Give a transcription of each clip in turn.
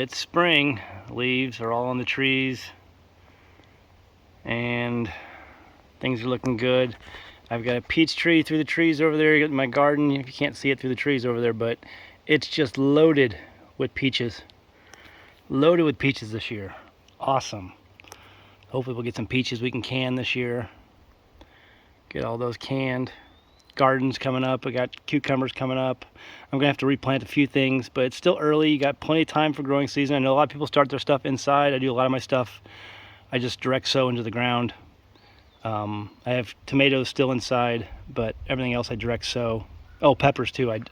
It's spring. Leaves are all on the trees, and things are looking good. I've got a peach tree through the trees over there in my garden. If you can't see it through the trees over there, but it's just loaded with peaches. Loaded with peaches this year. Awesome. Hopefully we'll get some peaches we can can this year. Get all those canned. Gardens coming up. I got cucumbers coming up. I'm gonna have to replant a few things, but it's still early. You got plenty of time for growing season. I know a lot of people start their stuff inside. I do a lot of my stuff, I just direct sow into the ground. I have tomatoes still inside, but everything else I direct sow. Oh, peppers too. I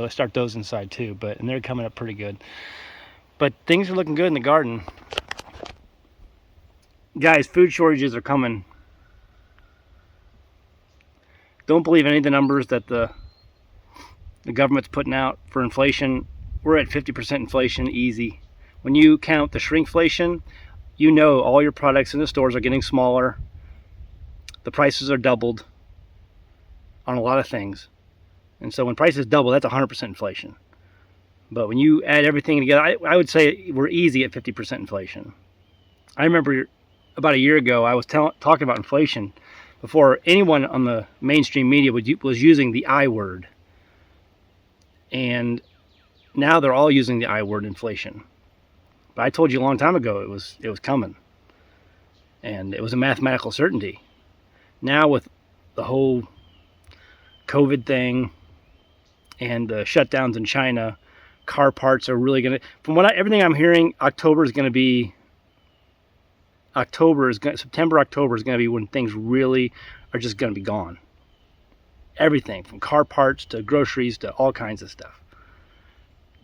start those inside too, and they're coming up pretty good. But things are looking good in the garden. Guys, food shortages are coming. Don't believe any of the numbers that the government's putting out for inflation. We're at 50% inflation easy. When you count the shrinkflation, you know all your products in the stores are getting smaller. The prices are doubled on a lot of things. And so when prices double, that's 100% inflation. But when you add everything together, I would say we're easy at 50% inflation. I remember about a year ago, I was talking about inflation before anyone on the mainstream media was using the I word. And now they're all using the I word, inflation. But I told you a long time ago it was coming. And it was a mathematical certainty. Now with the whole COVID thing and the shutdowns in China, car parts are really going to, from everything I'm hearing, September, October is going to be when things really are just going to be gone. Everything from car parts to groceries to all kinds of stuff.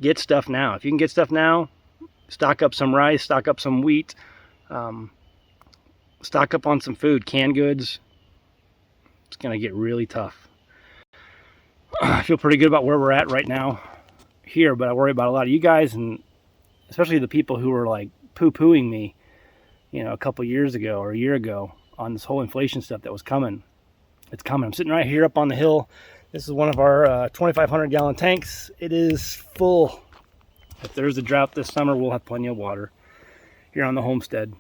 Get stuff now. If you can get stuff now, stock up some rice, stock up some wheat, stock up on some food, canned goods. It's going to get really tough. I feel pretty good about where we're at right now here, but I worry about a lot of you guys, and especially the people who were like poo-pooing me, a couple years ago or a year ago on this whole inflation stuff that was coming. It's coming. I'm sitting right here up on the hill. This is one of our 2,500 gallon tanks. It is full. If there's a drought this summer, we'll have plenty of water here on the homestead.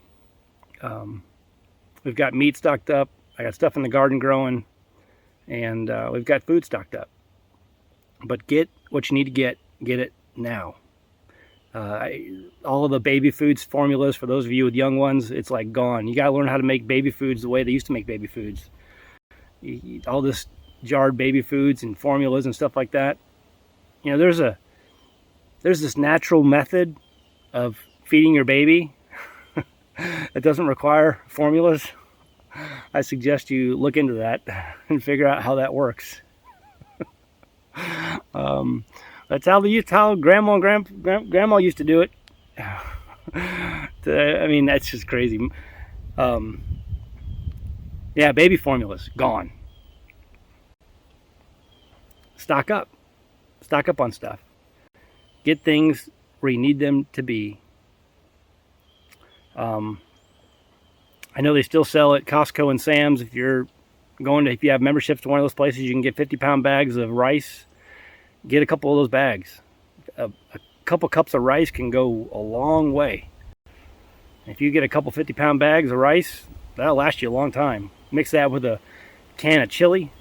We've got meat stocked up. I got stuff in the garden growing, and we've got food stocked up. But get what you need to get it now. All of the baby foods formulas, for those of you with young ones, it's like gone. You got to learn how to make baby foods the way they used to make baby foods. All this jarred baby foods and formulas and stuff like that. There's this natural method of feeding your baby that doesn't require formulas. I suggest you look into that and figure out how that works. That's how grandma and grandma used to do it. I mean, that's just crazy. Yeah, baby formulas, gone. Stock up on stuff. Get things where you need them to be. I know they still sell at Costco and Sam's. If you have memberships to one of those places, you can get 50-pound bags of rice. Get a couple of those bags. A couple cups of rice can go a long way. If you get a couple 50-pound bags of rice, that'll last you a long time. Mix that with a can of chili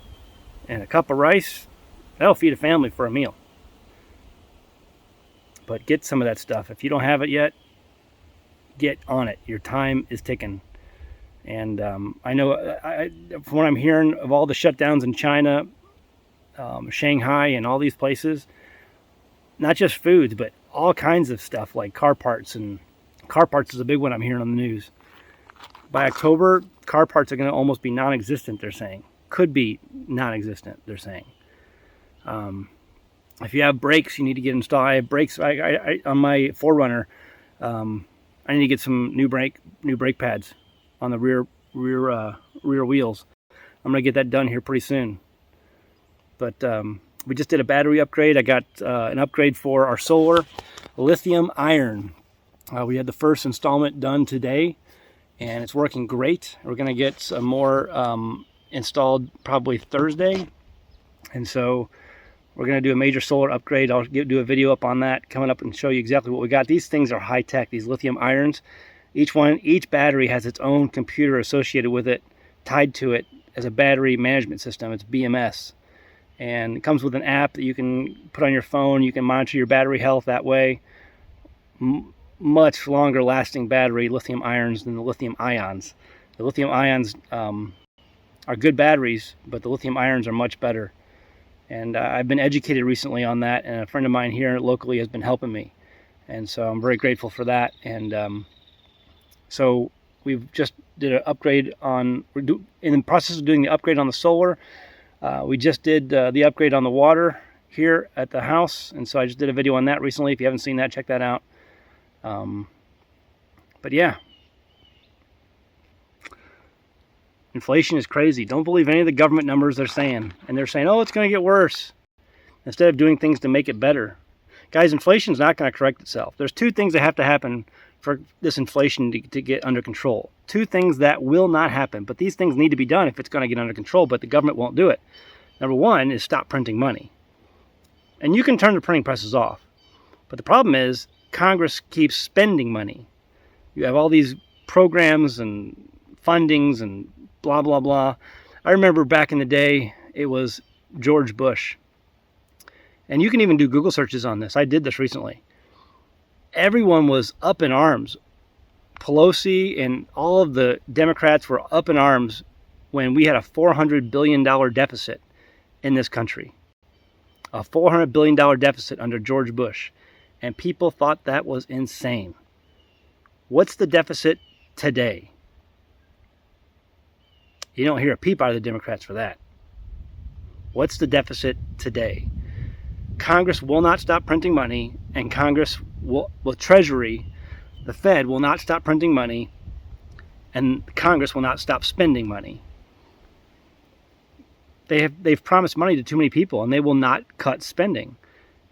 and a cup of rice. That'll feed a family for a meal. But get some of that stuff. If you don't have it yet, get on it. Your time is ticking. And I know, from what I'm hearing of all the shutdowns in China, Shanghai and all these places, not just foods, but all kinds of stuff like car parts. And car parts is a big one I'm hearing on the news. By October, car parts are going to almost be non-existent, they're saying. Could be non-existent, they're saying. If you have brakes, you need to get installed. I have brakes on my 4Runner. I need to get some new brake pads on the rear wheels. I'm going to get that done here pretty soon. But we just did a battery upgrade. I got an upgrade for our solar, lithium iron. We had the first installment done today, and it's working great. We're going to get some more installed probably Thursday. And so We're going to do a major solar upgrade. I'll do a video up on that coming up and show you exactly what we got. These things are high tech, these lithium irons. Each battery has its own computer associated with it, tied to it as a battery management system. It's BMS. And it comes with an app that you can put on your phone. You can monitor your battery health that way. Much longer lasting battery lithium irons than the lithium ions. The lithium ions are good batteries, but the lithium irons are much better. And I've been educated recently on that, and a friend of mine here locally has been helping me. And so I'm very grateful for that. And so we've just did an upgrade on, in the process of doing the upgrade on the solar. We just did the upgrade on the water here at the house. And so I just did a video on that recently. If you haven't seen that, check that out. But yeah. Inflation is crazy. Don't believe any of the government numbers they're saying. And they're saying, oh, it's going to get worse, instead of doing things to make it better. Guys, inflation is not going to correct itself. There's two things that have to happen for this inflation to get under control. Two things that will not happen, but these things need to be done if it's going to get under control, but the government won't do it. Number one is stop printing money. And you can turn the printing presses off. But the problem is Congress keeps spending money. You have all these programs and fundings and blah, blah, blah. I remember back in the day, it was George Bush. And you can even do Google searches on this. I did this recently. Everyone was up in arms. Pelosi and all of the Democrats were up in arms when we had a $400 billion deficit in this country. A $400 billion deficit under George Bush. And people thought that was insane. What's the deficit today? You don't hear a peep out of the Democrats for that. What's the deficit today? Congress will not stop printing money, and Congress will, Treasury, the Fed will not stop printing money, and Congress will not stop spending money. They've promised money to too many people, and they will not cut spending.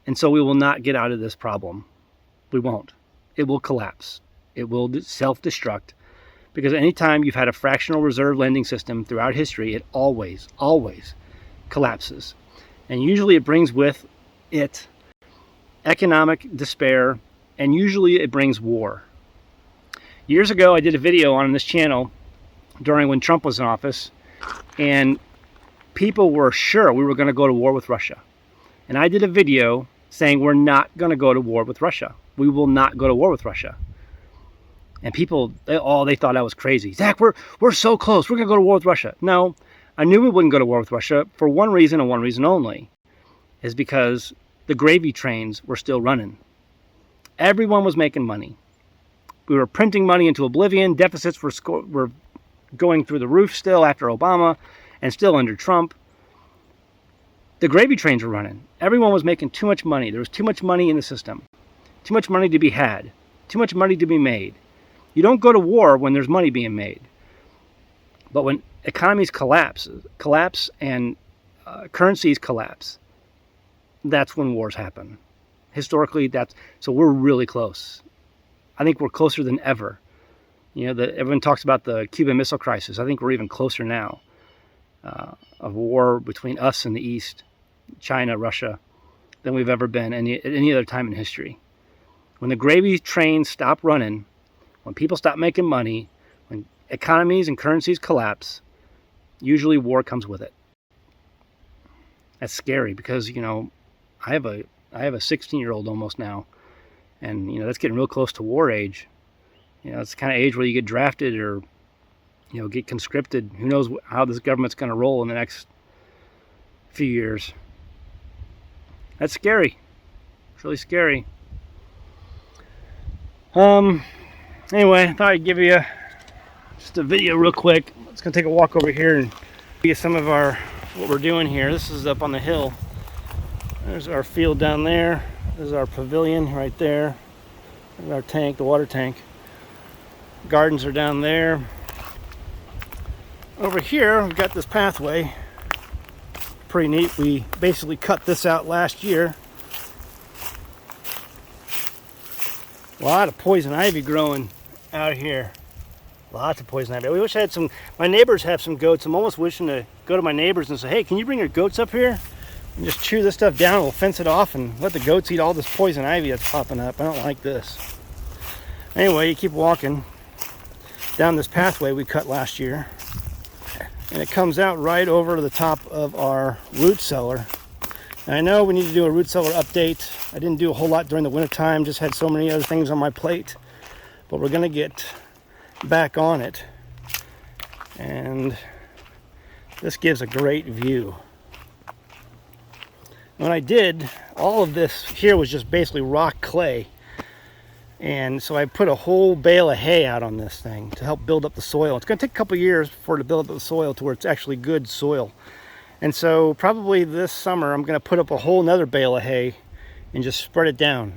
And so we will not get out of this problem. We won't. It will collapse. It will self-destruct. Because anytime you've had a fractional reserve lending system throughout history, it always collapses. And usually it brings with it economic despair, and usually it brings war. Years ago, I did a video on this channel during when Trump was in office, and people were sure we were going to go to war with Russia. And I did a video saying we're not going to go to war with Russia. We will not go to war with Russia. And people, they thought I was crazy. Zach, we're so close. We're going to go to war with Russia. No, I knew we wouldn't go to war with Russia for one reason and one reason only, is because the gravy trains were still running. Everyone was making money. We were printing money into oblivion. Deficits were going through the roof still after Obama and still under Trump. The gravy trains were running. Everyone was making too much money. There was too much money in the system. Too much money to be had. Too much money to be made. You don't go to war when there's money being made. But when economies collapse and currencies collapse, that's when wars happen. Historically, so we're really close. I think we're closer than ever. You know, everyone talks about the Cuban Missile Crisis. I think we're even closer now of war between us and the East, China, Russia, than we've ever been at any other time in history. When the gravy trains stop running, when people stop making money, when economies and currencies collapse, usually war comes with it. That's scary because, you know, I have a 16-year-old almost now, and, you know, that's getting real close to war age. You know, it's the kind of age where you get drafted or, you know, get conscripted. Who knows how this government's going to roll in the next few years. That's scary. It's really scary. Anyway, I thought I'd give you just a video real quick. Let's go take a walk over here and give you some of what we're doing here. This is up on the hill. There's our field down there. There's our pavilion right there. There's our tank, the water tank. Gardens are down there. Over here, we've got this pathway. Pretty neat. We basically cut this out last year. A lot of poison ivy growing out here. Lots of poison ivy. We wish I had my neighbors have some goats. I'm almost wishing to go to my neighbors and say, hey, can you bring your goats up here? And just chew this stuff down. We'll fence it off and let the goats eat all this poison ivy that's popping up. I don't like this. Anyway, you keep walking down this pathway we cut last year, and it comes out right over to the top of our root cellar. And I know we need to do a root cellar update. I didn't do a whole lot during the winter time, just had so many other things on my plate, but we're gonna get back on it. And this gives a great view. When I did, all of this here was just basically rock clay. And so I put a whole bale of hay out on this thing to help build up the soil. It's going to take a couple years for it to build up the soil to where it's actually good soil. And so probably this summer I'm going to put up a whole nother bale of hay and just spread it down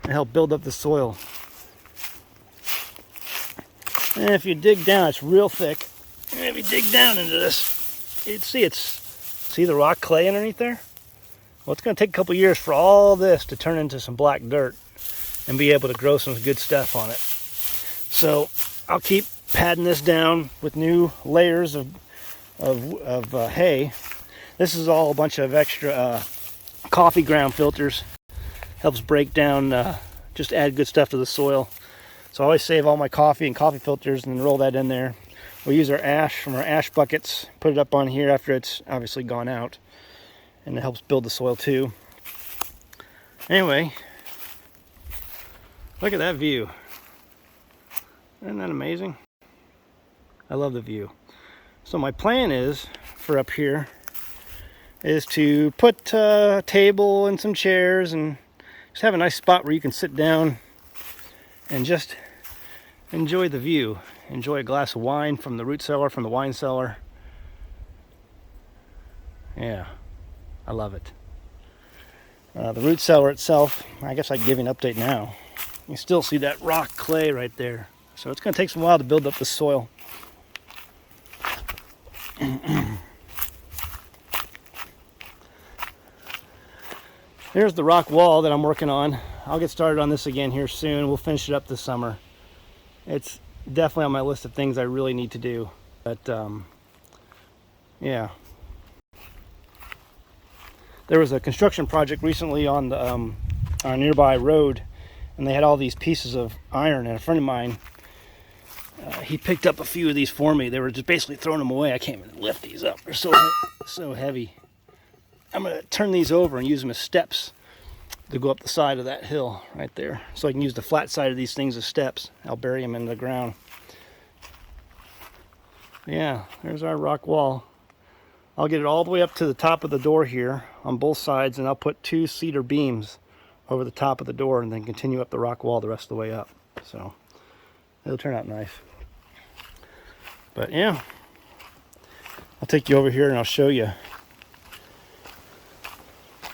and help build up the soil. And if you dig down, it's real thick. And if you dig down into this, you'd see the rock clay underneath there? Well, it's going to take a couple years for all this to turn into some black dirt and be able to grow some good stuff on it. So I'll keep padding this down with new layers of hay. This is all a bunch of extra coffee ground filters. Helps break down, just add good stuff to the soil. So I always save all my coffee and coffee filters and roll that in there. We use our ash from our ash buckets, put it up on here after it's obviously gone out. And it helps build the soil too. Anyway, look at that view. Isn't that amazing? I love the view. So my plan is, for up here, is to put a table and some chairs and just have a nice spot where you can sit down and just enjoy the view. Enjoy a glass of wine from the root cellar, from the wine cellar. Yeah, I love it. The root cellar itself, I guess I'd give you an update now. You still see that rock clay right there. So it's going to take some while to build up the soil. There's the rock wall that I'm working on. I'll get started on this again here soon. We'll finish it up this summer. It's definitely on my list of things I really need to do. But yeah. There was a construction project recently on the on a nearby road, and they had all these pieces of iron, and a friend of mine, he picked up a few of these for me. They were just basically throwing them away. I can't even lift these up. They're so heavy. I'm going to turn these over and use them as steps to go up the side of that hill right there. So I can use the flat side of these things as steps. I'll bury them in the ground. Yeah, there's our rock wall. I'll get it all the way up to the top of the door here on both sides, and I'll put 2 cedar beams over the top of the door and then continue up the rock wall the rest of the way up. So it'll turn out nice. But yeah, I'll take you over here and I'll show you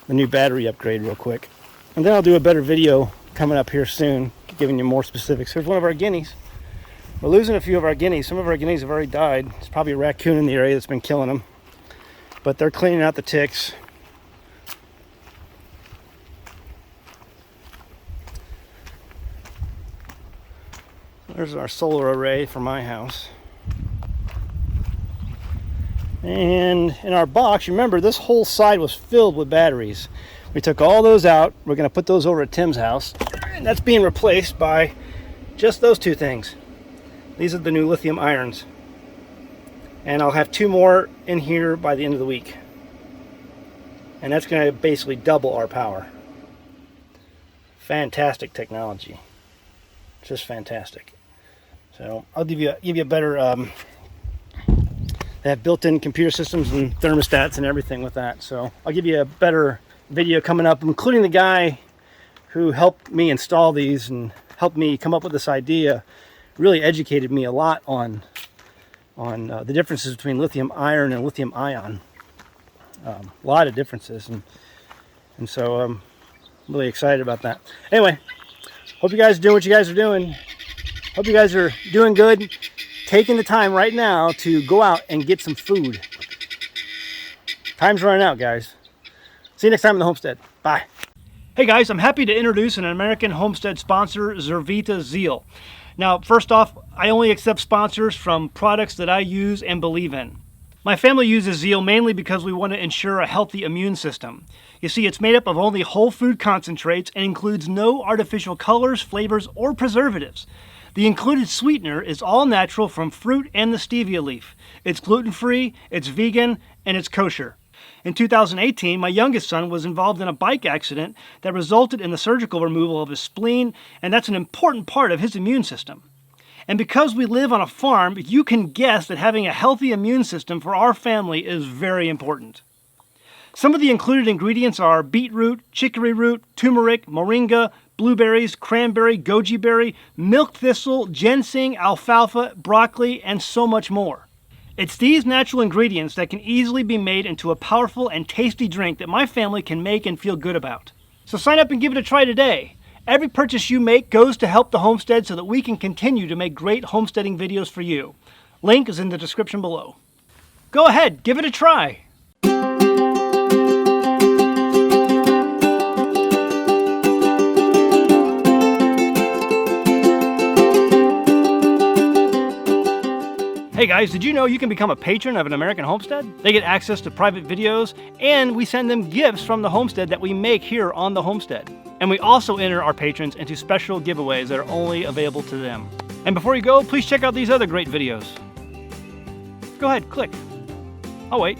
the new battery upgrade real quick. And then I'll do a better video coming up here soon, giving you more specifics. Here's one of our guineas. We're losing a few of our guineas. Some of our guineas have already died. There's probably a raccoon in the area that's been killing them. But they're cleaning out the ticks. There's our solar array for my house. And in our box, remember, this whole side was filled with batteries. We took all those out. We're going to put those over at Tim's house. And that's being replaced by just those 2 things. These are the new lithium irons. And I'll have 2 more in here by the end of the week. And that's going to basically double our power. Fantastic technology. Just fantastic. So I'll give you a better... They have built-in computer systems and thermostats and everything with that. So I'll give you a better video coming up, including the guy who helped me install these and helped me come up with this idea. Really educated me a lot on the differences between lithium iron and lithium ion. A lot of differences, and so I'm really excited about that. Anyway, hope you guys are doing what you guys are doing. Hope you guys are doing good. Taking the time right now to go out and get some food. Time's running out, guys. See you next time in the homestead. Bye. Hey guys, I'm happy to introduce an American homestead sponsor, Zervita Zeal. Now, first off, I only accept sponsors from products that I use and believe in. My family uses Zeal mainly because we want to ensure a healthy immune system. You see, it's made up of only whole food concentrates and includes no artificial colors, flavors, or preservatives. The included sweetener is all natural from fruit and the stevia leaf. It's gluten-free, it's vegan, and it's kosher. In 2018, my youngest son was involved in a bike accident that resulted in the surgical removal of his spleen, and that's an important part of his immune system. And because we live on a farm, you can guess that having a healthy immune system for our family is very important. Some of the included ingredients are beetroot, chicory root, turmeric, moringa, blueberries, cranberry, goji berry, milk thistle, ginseng, alfalfa, broccoli, and so much more. It's these natural ingredients that can easily be made into a powerful and tasty drink that my family can make and feel good about. So sign up and give it a try today. Every purchase you make goes to help the homestead so that we can continue to make great homesteading videos for you. Link is in the description below. Go ahead, give it a try. Hey guys, did you know you can become a patron of an American Homestead? They get access to private videos, and we send them gifts from the homestead that we make here on the homestead. And we also enter our patrons into special giveaways that are only available to them. And before you go, please check out these other great videos. Go ahead, click. I'll wait.